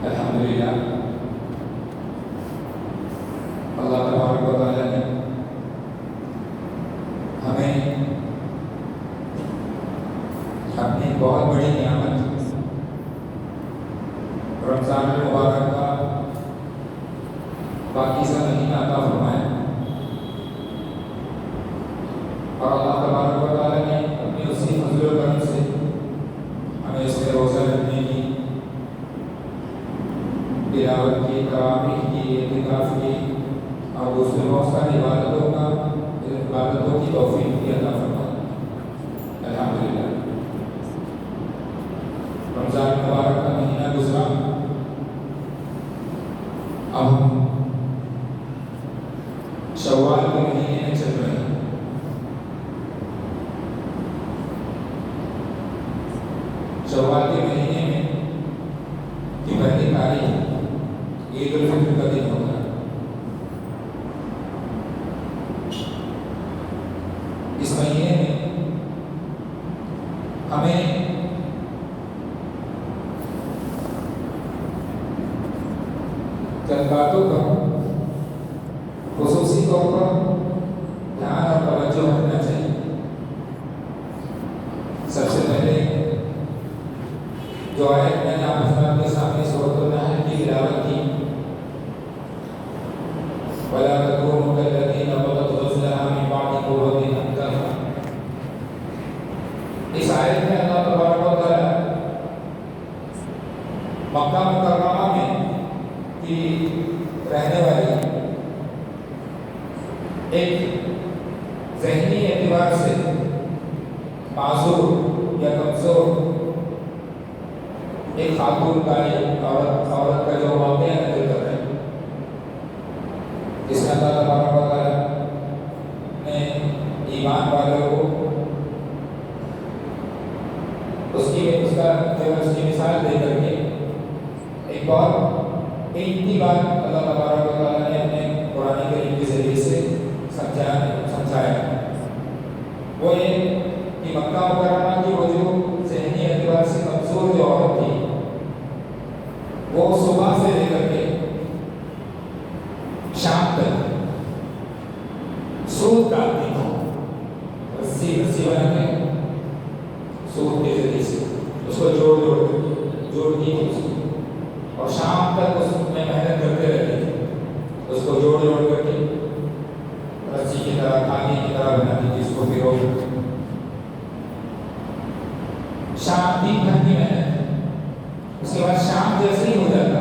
الحمدللہ اللہ تبارک و تعالیٰ نے ہمیں اپنی بہت بڑی نعمت رمضان المبارک کا پاکیزہ مہینہ عطا فرمایا، اور اللہ تبارک و تعالیٰ نے اپنی اسی فضل و کرم سے ہمیں اس میں روزہ رکھنے کی، تلاوت کی، تراویح کی، اعتکاف کی اور دوسرے بہت ساری عبادتوں کی توفیق بھی عطا فرمائی۔ الحمدللہ رمضان مبارک کا مہینہ گزرا، اب ہم شوال کے مہینے میں چل رہے ہیں۔ شوال کے مہینے میں کی پہلی تاریخ عید الفطر کا دن ہوتا ہے۔ اس مہینے میں ہمیں چند باتوں کا خصوصی طور پر دھیان اور توجہ رکھنا چاہیے۔ سب سے پہلے جو آیت میں نے آپ حضرات کے سامنے سورۃ النحل کی تلاوت کی، وَلَا تَكُونُوا كَالَّذِينَ نَقَضُوا غَزْلَهَا مِن بَعْدِ قُوَّةٍ أَنكَاثًا۔ اس آیت میں اللہ تبارک و تعالیٰ مکہ مکرمہ میں کی رہنے والی ایک ذہنی اعتبار سے معذور یا کمزور ایک خاتون کا عورت کا جو واقعہ نقل کر رہے ہیں، جس میں اللہ تبارک و تعالیٰ نے ایمان والوں کو اس کی مثال دے کر کے ایک بہت قیمتی بات اللہ تبارک و تعالیٰ نے اپنے قرآن کریم کے ذریعے سے سمجھایا۔ وہ یہ کہ مکہ مکرمہ کی وہ جو ذہنی اعتبار سے کمزور جو عورت تھی، وہ صبح سے لے کر کے شام تک سوت کاٹتی تھی، رسی بنا کے سوت کے ذریعے سے اس کو جوڑتی تھی اس کو، اور شام تک اس میں محنت کرتے رہتے تھے، اس کو جوڑ کر کے رسی کی طرح کھانے کی طرح بناتی تھی، اس کو پھرو شام دن بھر کی محنت۔ اس کے بعد شام جیسے ہی ہو جاتا،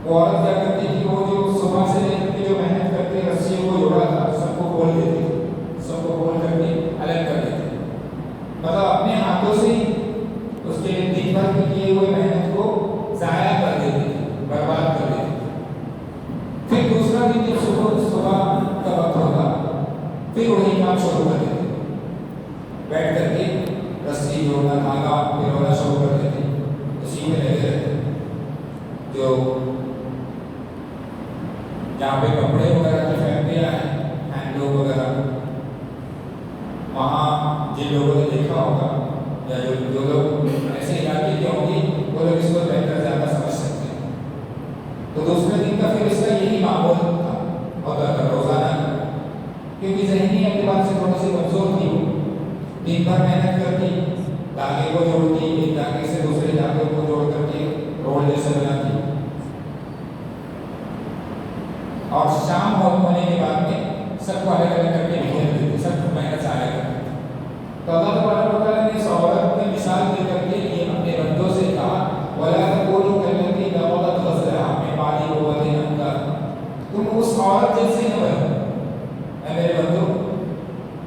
وہ عورت کیا کرتی تھی، وہ جو صبح سے لے کر کے جو محنت کر کے رسیوں کو جوڑا تھا سب کو کھول دیتی تھی، سب کو کھول کر کے الگ کر دیتی، مطلب اپنے ہاتھوں سے ہی اس کے دن بھر میں کیے ہوئے محنت کو ضائع کر دیتی تھی، برباد کر دیتی تھی۔ پھر دوسرا دن جب صبح کا وقت ہوتا، پھر وہی کام شروع کر دیتے، بیٹھ کر کے رسی جوڑنا، دھاگا پھرونا شروع کر دیتے، اسی میں لگے رہتے۔ جو جہاں پہ کپڑے وغیرہ کی فیکٹریاں ہیں، ہینڈلوم وغیرہ، وہاں جن لوگوں نے دیکھا ہوگا یا جو لوگ ایسے علاقے کے ہوں گے، وہ لوگ اس کو بہتر زیادہ سمجھ سکتے ہیں۔ تو دوسرے دن کا پھر اس کا یہی معمول ہوتا تھا روزانہ کا، کیونکہ ذہنی اعتبار سے تھوڑی سی کمزور تھی، دن بھر محنت کرتی، دھاگے کو جوڑتی، ایک دھاگے سے دوسرے دھاگے کو جوڑ کر کے رول جیسے بناتی، اور شام ہونے کے بعد میں سب کو الگ الگ کر کے بکھیر دیتی، سب کو محنت ضائع کرتی۔ تو اللہ تبارک و تعالیٰ نے اس عورت کی مثال دے کر کے یہ اپنے بندوں سے کہا، وَلَا تَكُونُوا كَالَّتِي نَقَضَتْ غَزْلَهَا مِن بَعْدِ قُوَّةٍ أَنكَاثًا۔ تم اس عورت جیسے نہ بنو، اے میرے بندو،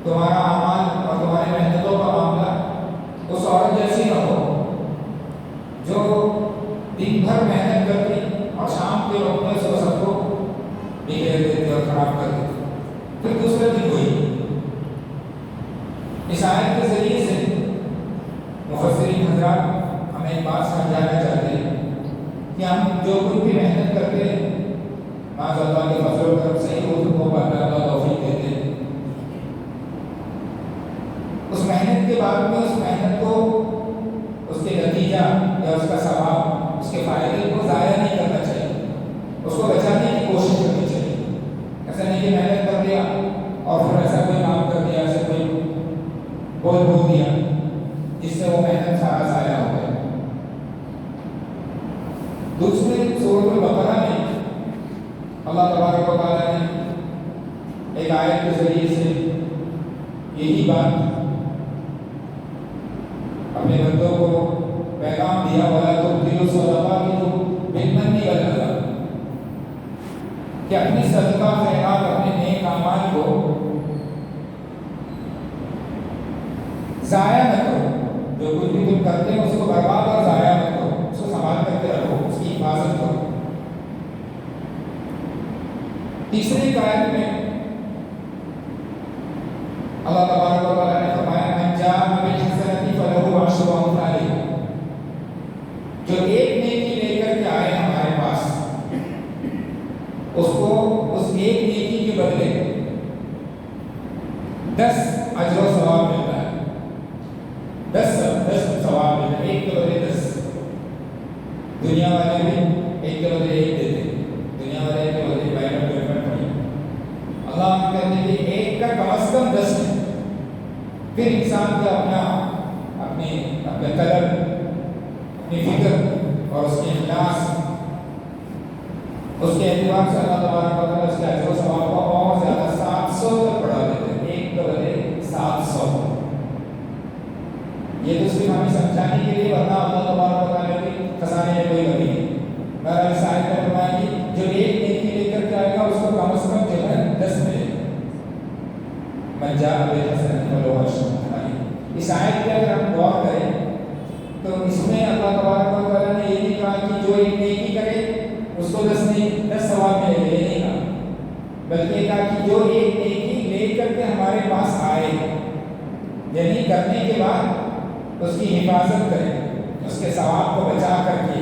تمہارا اعمال اور تمہاری محنتوں کا معاملہ اس عورت جیسی نہ ہو جو دن بھر محنت کرتی اور شام کے وقت میں اس سب کو بکھیر دیتی اور خراب کر دیتی۔ پھر دوسرے دن وہی۔ اس آیت کے ذریعے سے مفسرین حضرات ہمیں ایک بات سمجھانا چاہتے ہیں کہ ہم جو کچھ بھی محنت کرتے ہیں، معاذ اللہ کے فضل و کرم سے ہی وہ پاتا اللہ توفیق دیتے ہیں، اس محنت کے بعد میں اس محنت کو اس کے نتیجہ یا اس کا ثواب، اس کے فائدے تبارک و تعالیٰ نے ایک آیت کے ذریعے سے یہی بات اپنے بندوں کو پیغام دیا، والا تو دل و صدقہ کی تو بالمن نہیں لگا کہ اپنی صدقہ خیرات اپنے نیک اعمال کو ضائع نہ کرو، جو کچھ بھی تم کرتے ہو اس کو برباد اور ضائع مت کرو، اس کو سنبھال کر کے رکھو، اس کی حفاظت کرو۔ تیسری آیت میں اللہ تبارک و تعالیٰ نے فرمایا من جاء بالحسنۃ فلہ عشر امثالها، جو ایک نیکی لے کر کے آئے ہمارے پاس اس کو اس ایک نیکی کے بدلے 10 اجر و ثواب ملتا ہے، 10 ثواب ملتا ہے، ایک کے بدلے 10۔ دنیا والے بھی ایک کے بدلے ایک دیتے، دنیا والے کے بدلے پیمنٹ پڑی، اللہ کہتے ہیں کہ ایک کا کم از کم 10 ہے۔ پھر انسان کا اپنے قلب، اپنی فکر اور اس کے اخلاص، اس کے اعتبار سے اللہ تبارک و تعالیٰ اس کے اجر و ثواب کو اور زیادہ 700 تک بڑھا دیتے ہیں، ایک کے بدلے 700۔ یہ تو صرف ہمیں سمجھانے کے لیے، ورنہ اللہ تبارک و تعالیٰ کے خزانے میں کوئی کمی نہیں۔ بہرحال اس آیت میں فرمایا کہ جو ایک نیکی لے کر کے آئے گا اس کو کم از کم جو ہے 10 ملے گا۔ من جاء بالحسنۃ فلہ عشر امثالها۔ اس آیت پہ اگر ہم غور کریں تو اس میں اللہ تبارک و تعالیٰ نے یہ نہیں کہا کہ جو ایک نیکی کرے اس کو 10 ثواب ملے گا، یہ نہیں کہا، بلکہ کہا کہ جو ایک نیکی لے کر کے ہمارے پاس آئے، یعنی کرنے کے بعد اس کی حفاظت کرے، اس کے ثواب کو بچا کر کے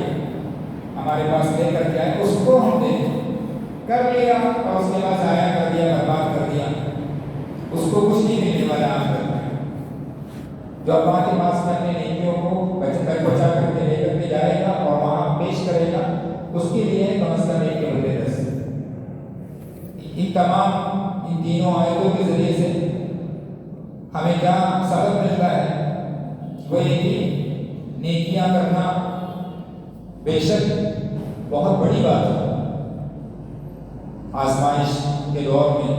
ہمارے پاس لے کر کے آئے، اس کو ہم نے کر لیا اور اس کے بعد ضائع کر دیا، برباد کر دیا، اس کو کچھ نہیں ملنے والا آخرت میں۔ جو اللہ کے پاس میں اپنے نیکیوں کو بچا کر کے لے کر کے جائے گا اور وہاں پیش کرے گا، اس کے لیے کم از کم ایک کے بدلے 10۔ ان تمام تینوں آیتوں کے ذریعے سے ہمیں کیا سبق ملتا ہے؟ وہ یہ کہ نیکیاں کرنا بے شک بہت بڑی بات ہے۔ آزمائش کے دور میں،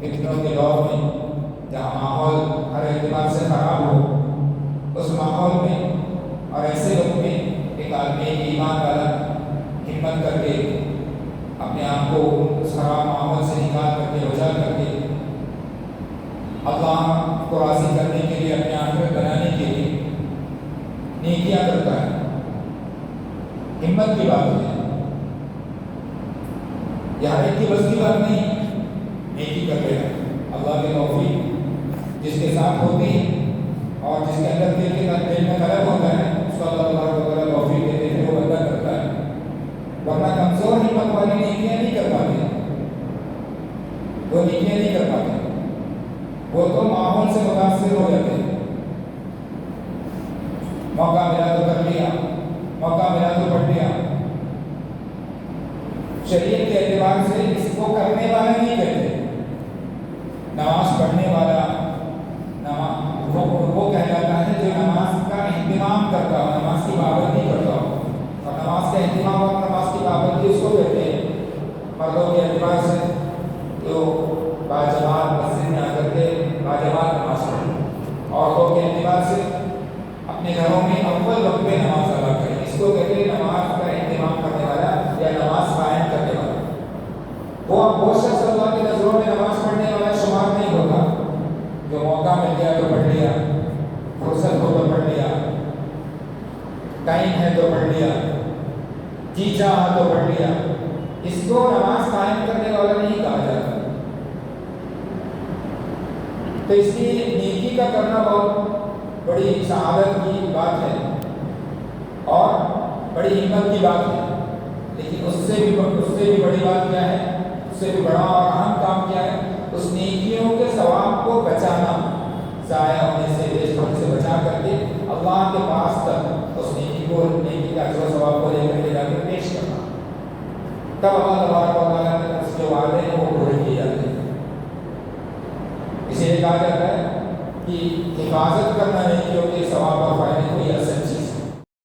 فتنوں کے دور میں، جہاں ماحول ہر اعتبار سے خراب ہو، اس ماحول میں اور ایسے وقت میں ایک آدمی ایمان والا ہمت کر کے اپنے آپ کو اس خراب ماحول سے نکال کر کے، بچا کر کے اللہ کو راضی کرنے کے لیے، اپنے آخرت بنانے کے لیے نیکیاں کرتا ہے، ہمت کی بات ہے۔ یہاں ایک کی بس کی بات نہیں، نیکی کر لے گا، اللہ کے توفیق جس کے ساتھ ہوتی ہے اور جس کے اندر دل میں طلب ہوتا ہے، اس کو اللہ تبارک و تعالیٰ توفیق دیتے ہیں، وہ بندہ کرتا ہے، ورنہ کمزور ہمت والی نیکیاں نہیں کر پاتے، وہ نیکیاں نہیں کر پاتے، وہ تو ماحول سے متاثر ہو جاتے ہیں، موقع ملا تو کر لیا، موقع ملا تو پڑھ لیا۔ شریعت کے اعتبار سے اس کو کرنے والا نہیں کہتے، نماز پڑھنے والا وہ کہلاتا ہے جو نماز کا اہتمام کرتا ہو، نماز کی پابندی کرتا ہو، اور نماز کا اہتمام اور نماز کی پابندی اس کو کہتے ہیں۔ مردوں کے اعتبار سے جو باجماعت مسجد میں آ کر کے باجماعت نماز پڑھیں، عورتوں کے اعتبار سے اپنے گھروں میں اول وقت میں نماز ادا کریں، اس کو کہتے ہیں نماز کا اہتمام کرنے والا یا نماز قائم کرنے والا۔ وہ شخص اللہ کی نظروں میں نماز پڑھنے والا شمار نہیں ہوگا، جو موقع مل گیا تو پڑھ لیا، فرصت ہو تو پڑھ لیا، ٹائم ہے تو پڑھ لیا، جی چاہا تو پڑھ لیا، اس کو نماز قائم کرنے والا نہیں کہا جاتا۔ تو اس لیے نیکی کا کرنا بہت بڑی سعادت کی بات ہے اور بڑی ہمت کی بات ہے، لیکن اس سے بھی بڑی بات کیا ہے، اس سے بھی بڑا اور اہم کام کیا ہے؟ اس نیکیوں کے ثواب کو بچانا، ضائع ہونے سے، ویسٹ ہونے سے بچا کر کے اللہ کے پاس تک اس نیکی کا اجر و ثواب کو لے کر کے جا کے پیش کرنا، تب اللہ تبارک و تعالیٰ کے اس جو وعدے ہیں وہ پورے کیے جاتے ہیں۔ اسی لیے کہا جاتا ہے کہ حفاظت کرنا نیکیوں کے ثواب اور فائدے کو یہ اصل